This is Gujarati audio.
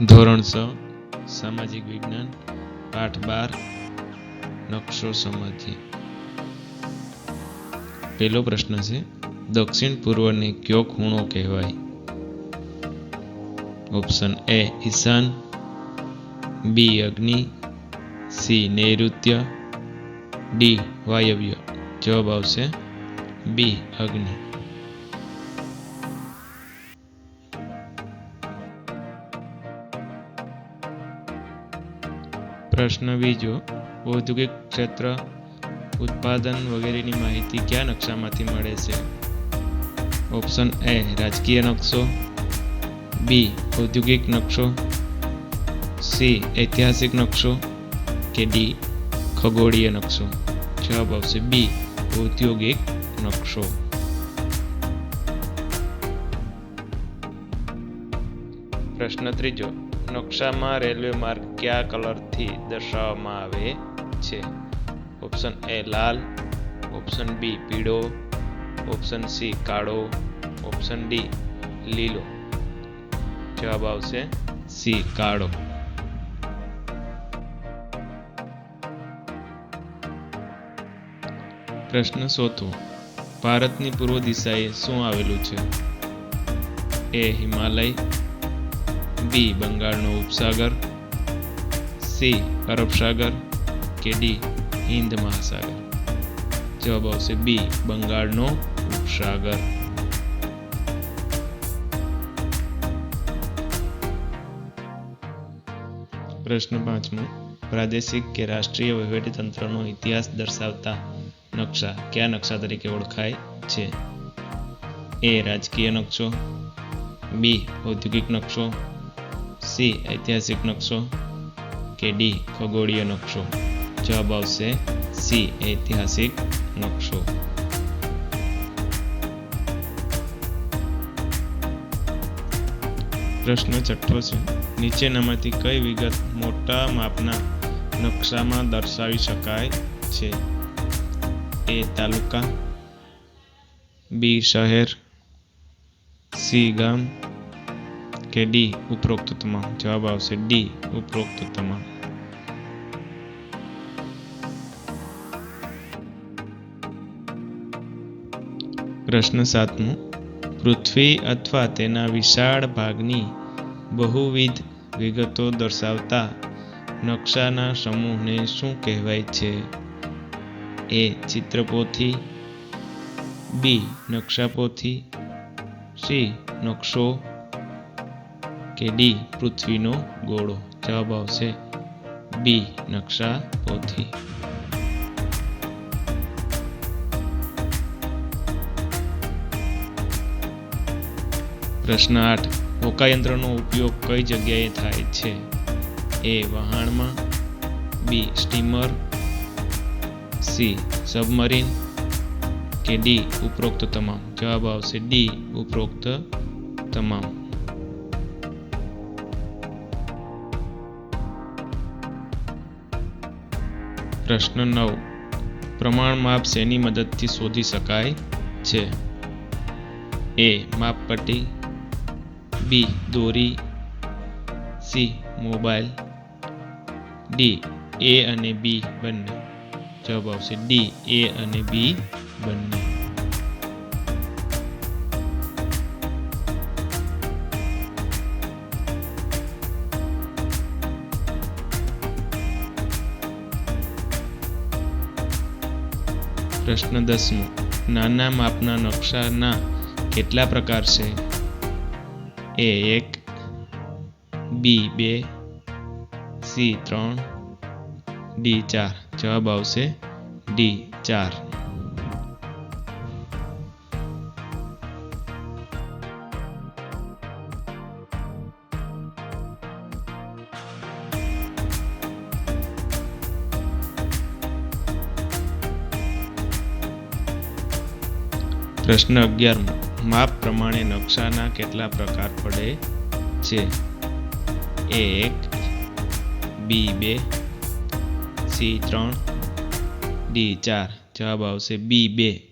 ધોરણ 6 સામાજિક વિજ્ઞાન પાઠ 12 નકશો સમજીએ। પહેલો પ્રશ્ન છે, દક્ષિણ પૂર્વને કયો ખૂણો કહેવાય? ઓપ્શન એ ઈશાન, બી અગ્નિ, સી નૈઋત્ય, ડી વાયવ્ય। જવાબ આવશે બી અગ્નિ। પ્રશ્ન બીજો, ઔદ્યોગિક ક્ષેત્ર, ઉત્પાદન વગેરેની માહિતી કયા નકશામાંથી મળે છે? ઓપ્શન એ રાજકીય નકશો, બી ઔદ્યોગિક નકશો, સી ઐતિહાસિક નકશો કે ડી ખગોળીય નકશો। જવાબ આવશે બી ઔદ્યોગિક નકશો। પ્રશ્ન ત્રીજો, નકશામાં રેલવે માર્ગ કયા કલરથી દર્શાવવામાં આવે છે? Option A Lal, option B પીળો, ઓપ્શન સી કાળો, ઓપ્શન ડી લીલો। જવાબ આવશે સી કાળો। પ્રશ્ન ચોથો, ભારતની પૂર્વ દિશાએ શું આવેલું છે? એ હિમાલય, બી બંગાળનો ઉપસાગર, સી અરબ સાગર કે ડી હિન્દ મહાસાગર। જવાબ આવશે બી બંગાળનો ઉપસાગર। પ્રશ્ન પાંચમો, પ્રાદેશિક કે રાષ્ટ્રીય વહીવટીતંત્રનો ઇતિહાસ દર્શાવતા નકશા કયા નકશા તરીકે ઓળખાય છે? એ રાજકીય નકશો, બી ઔદ્યોગિક નકશો, સી ઐતિહાસિક નકશો કે ડી ખગોળીય નકશો। જવાબ આવશે સી ઐતિહાસિક નકશો। પ્રશ્ન છઠ્ઠો છે, નીચેનામાંથી કઈ વિગત મોટા માપના નકશામાં દર્શાવી શકાય છે? એ તાલુકા, બી શહેર, સી ગામ કે ડી ઉપરોક્ત તમામ। જવાબ આવશે ડી ઉપરોક્ત તમામ। પ્રશ્ન સાતમો, પૃથ્વી અથવા તેના વિશાળ ભાગની બહુવિધ વિગતો દર્શાવતા નકશાના સમૂહને શું કહેવાય છે? એ ચિત્રપોથી, બી નકશાપોથી, સી નકશો કે ડી પૃથ્વીનો ગોળો। જવાબ આવશે બી નકશાપોથી। પ્રશ્ન 8, હોકાયંત્રનો ઉપયોગ કઈ જગ્યાએ થાય છે? એ વહાણમાં, બી સ્ટીમર, સી સબમરીન કે ડી ઉપરોક્ત તમામ। જવાબ આવશે ડી ઉપરોક્ત તમામ। પ્રશ્ન 9, પ્રમાણ માપ શેની મદદથી શોધી શકાય છે? એ માપપટ્ટી, બી દોરી, સી મોબાઈલ, ડી એ અને બી બંને। જવાબ આવશે ડી એ અને બી બંને। પ્રશ્ન 10, નાના માપના નકશાના કેટલા પ્રકાર છે? એ 1, બી 2, સી 3, ડી 4। જવાબ આવશે ડી 4। પ્રશ્ન 11, માપ પ્રમાણે નકશાના કેટલા પ્રકાર પડે છે? એ 1, બી 2, સી 3, ડી 4। જવાબ આવશે બી 2।